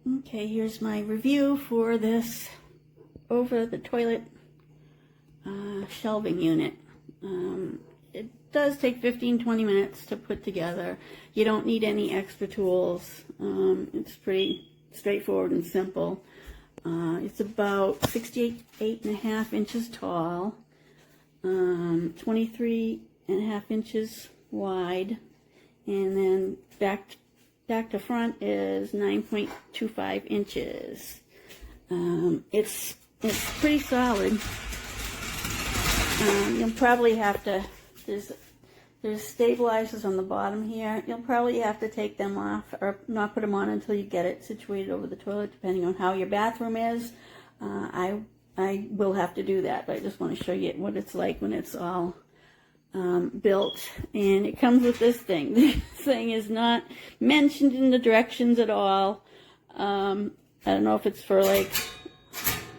Okay, here's my review for this over the toilet shelving unit. It does take 15-20 minutes to put together. You don't need any extra tools. It's pretty straightforward and simple. It's about 68.5 inches tall, 23.5 inches wide, and then back to front is 9.25 inches. It's pretty solid. You'll probably have to, there's stabilizers on the bottom here. You'll probably have to take them off or not put them on until you get it situated over the toilet, depending on how your bathroom is. I will have to do that, but I just want to show you what it's like when it's all built. And it comes with this thing. This thing is not mentioned in the directions at all. I don't know if it's for like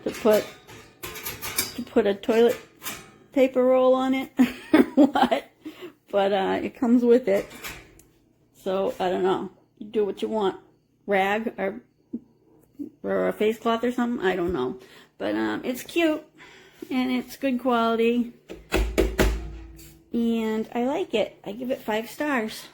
to put a toilet paper roll on it or what, but it comes with it. So I don't know. You do what you want. Rag or a face cloth or something. I don't know. But it's cute and it's good quality. And I like it. I give it 5 stars.